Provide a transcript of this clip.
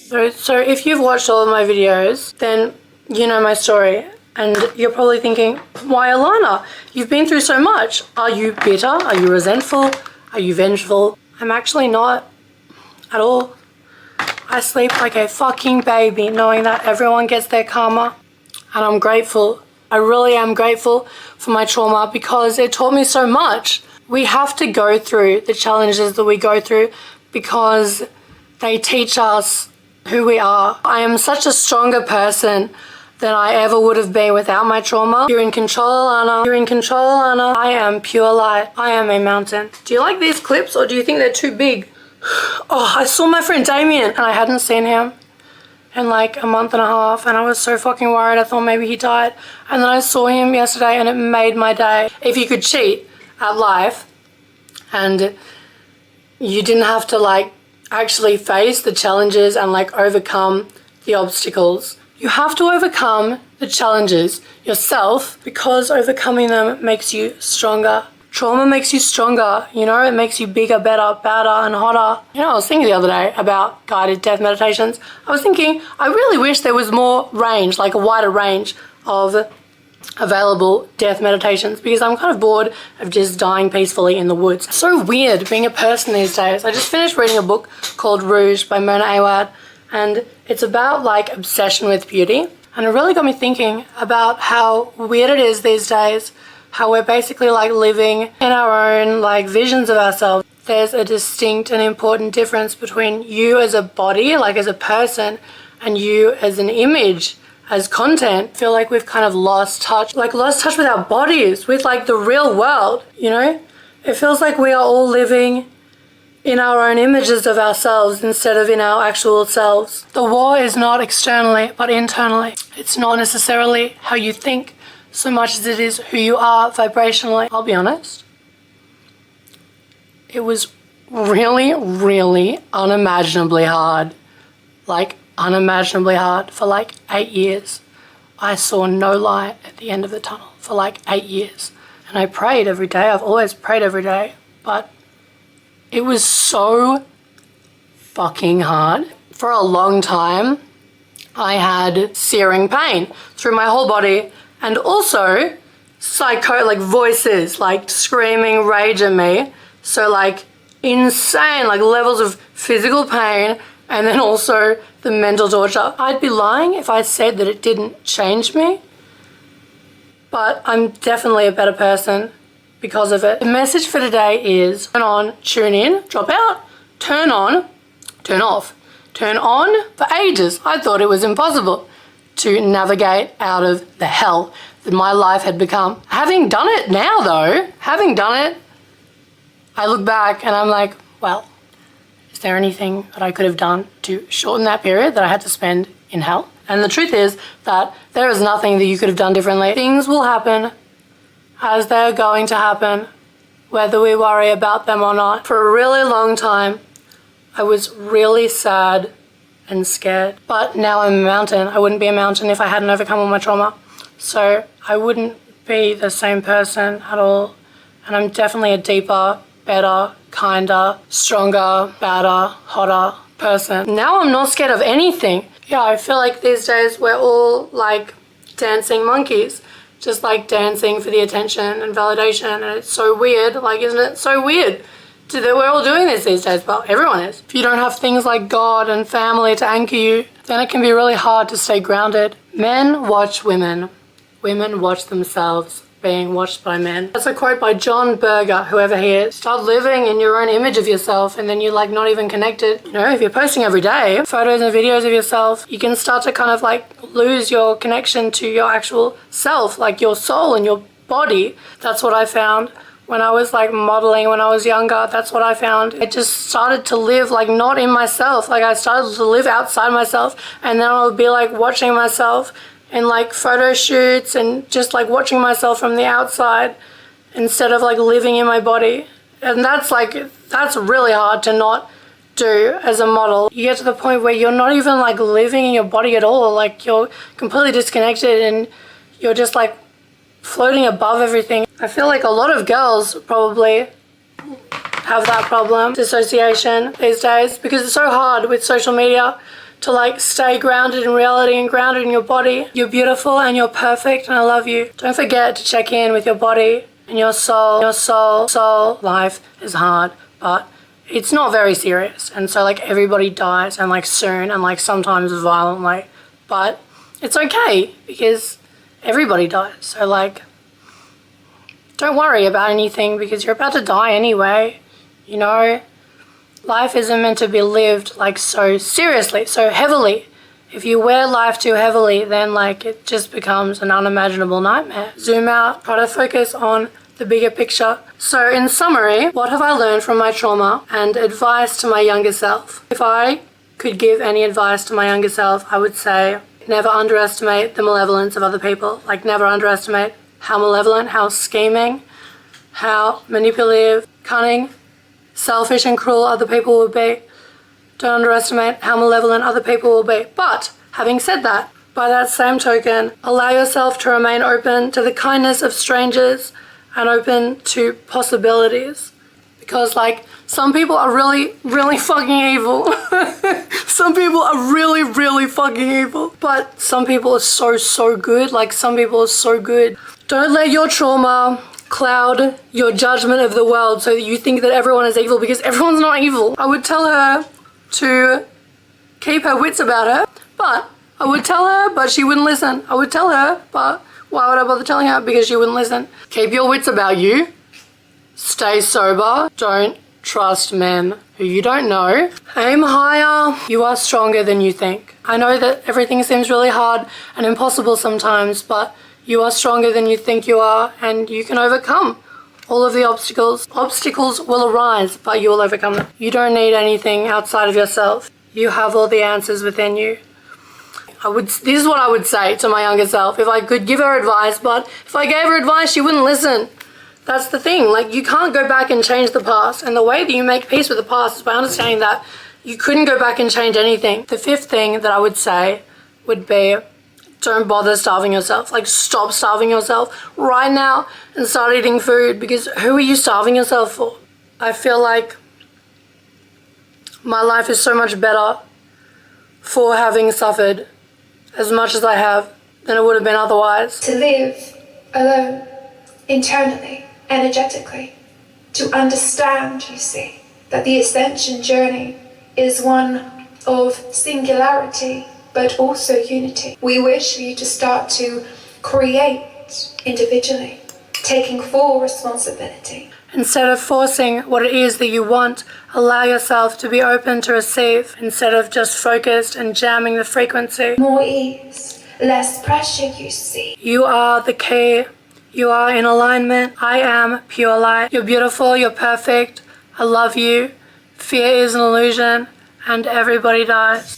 So if you've watched all of my videos, then you know my story. And you're probably thinking, why Allanah? You've been through so much. Are you bitter? Are you resentful? Are you vengeful? I'm actually not at all. I sleep like a fucking baby knowing that everyone gets their karma. And I'm grateful. I really am grateful for my trauma because it taught me so much. We have to go through the challenges that we go through because they teach us who we are. I am such a stronger person than I ever would have been without my trauma. You're in control, Allanah. You're in control, Allanah. I am pure light. I am a mountain. Do you like these clips or do you think they're too big? Oh, I saw my friend Damien and I hadn't seen him in like a month and a half and I was so fucking worried. I thought maybe he died. And then I saw him yesterday and it made my day. If you could cheat at life and you didn't have to like actually face the challenges and like overcome the obstacles, you have to overcome the challenges yourself because overcoming them makes you stronger. Trauma makes you stronger, you know, it makes you bigger, better, badder, and hotter. You know, I was thinking the other day about guided death meditations. I was thinking, I really wish there was more range, like a wider range of available death meditations because I'm kind of bored of just dying peacefully in the woods. It's so weird being a person these days. I just finished reading a book called Rouge by Mona Awad. And it's about like obsession with beauty. And it really got me thinking about how weird it is these days, how we're basically like living in our own like visions of ourselves. There's a distinct and important difference between you as a body, like as a person, and you as an image, as content. I feel like we've kind of lost touch with our bodies, with like the real world, you know? It feels like we are all living in our own images of ourselves instead of in our actual selves. The war is not externally, but internally. It's not necessarily how you think so much as it is who you are vibrationally. I'll be honest. It was really, really unimaginably hard. Like, unimaginably hard for like 8 years. I saw no light at the end of the tunnel for like 8 years. And I prayed every day. I've always prayed every day. But it was so fucking hard. For a long time, I had searing pain through my whole body and also like voices, like screaming rage at me. So like insane, like levels of physical pain and then also the mental torture. I'd be lying if I said that it didn't change me, but I'm definitely a better person because of it. The message for today is turn on, tune in, drop out, turn on, turn off, turn on for ages. I thought it was impossible to navigate out of the hell that my life had become. Having done it now though, I look back and I'm like, well, is there anything that I could have done to shorten that period that I had to spend in hell? And the truth is that there is nothing that you could have done differently. Things will happen as they're going to happen, whether we worry about them or not. For a really long time, I was really sad and scared. But now I'm a mountain. I wouldn't be a mountain if I hadn't overcome all my trauma. So I wouldn't be the same person at all. And I'm definitely a deeper, better, kinder, stronger, badder, hotter person. Now I'm not scared of anything. Yeah, I feel like these days we're all like dancing monkeys. Just like dancing for the attention and validation, and it's so weird. Like, isn't it so weird that we're all doing this these days? Well, everyone is. If you don't have things like God and family to anchor you, then it can be really hard to stay grounded. Men watch women. Women watch themselves being watched by men. That's a quote by John Berger, whoever he is. Start living in your own image of yourself and then you're like not even connected. You know, if you're posting every day photos and videos of yourself, you can start to kind of like lose your connection to your actual self, like your soul and your body. That's what I found when I was like modeling when I was younger. That's what I found. I just started to live like not in myself. Like I started to live outside myself and then I would be like watching myself in like photo shoots and just like watching myself from the outside instead of like living in my body. And that's really hard to not do as a model. You get to the point where you're not even like living in your body at all. Like you're completely disconnected and you're just like floating above everything. I feel like a lot of girls probably have that problem, dissociation these days, because it's so hard with social media to like stay grounded in reality and grounded in your body. You're beautiful and you're perfect and I love you. Don't forget to check in with your body and your soul. Your soul. Life is hard, but it's not very serious. And so like everybody dies and like soon and like sometimes violently, but it's okay because everybody dies. So like, don't worry about anything because you're about to die anyway, you know? Life isn't meant to be lived like so seriously, so heavily. If you wear life too heavily, then like it just becomes an unimaginable nightmare. Zoom out, try to focus on the bigger picture. So in summary, what have I learned from my trauma and advice to my younger self? If I could give any advice to my younger self, I would say never underestimate the malevolence of other people. Like never underestimate how malevolent, how scheming, how manipulative, cunning, selfish and cruel other people will be. Don't underestimate how malevolent other people will be. But having said that, by that same token, allow yourself to remain open to the kindness of strangers and open to possibilities. Because like some people are really, really fucking evil. Some people are really, really fucking evil. But some people are so, so good. Like some people are so good. Don't let your trauma cloud your judgment of the world so that you think that everyone is evil, because everyone's not evil. I would tell her to keep her wits about her, but I would tell her, but she wouldn't listen. I would tell her, but why would I bother telling her? Because she wouldn't listen. Keep your wits about you. Stay sober. Don't trust men who you don't know. Aim higher. You are stronger than you think. I know that everything seems really hard and impossible sometimes, but you are stronger than you think you are, and you can overcome all of the obstacles. Obstacles will arise, but you will overcome them. You don't need anything outside of yourself. You have all the answers within you. This is what I would say to my younger self if I could give her advice, but if I gave her advice, she wouldn't listen. That's the thing. Like, you can't go back and change the past, and the way that you make peace with the past is by understanding that you couldn't go back and change anything. The fifth thing that I would say would be, don't bother starving yourself. Like, stop starving yourself right now and start eating food, because who are you starving yourself for? I feel like my life is so much better for having suffered as much as I have than it would have been otherwise. To live alone, internally, energetically, to understand, you see, that the ascension journey is one of singularity but also unity. We wish for you to start to create individually, taking full responsibility. Instead of forcing what it is that you want, allow yourself to be open to receive instead of just focused and jamming the frequency. More ease, less pressure, you see. You are the key. You are in alignment. I am pure light. You're beautiful. You're perfect. I love you. Fear is an illusion, and everybody dies.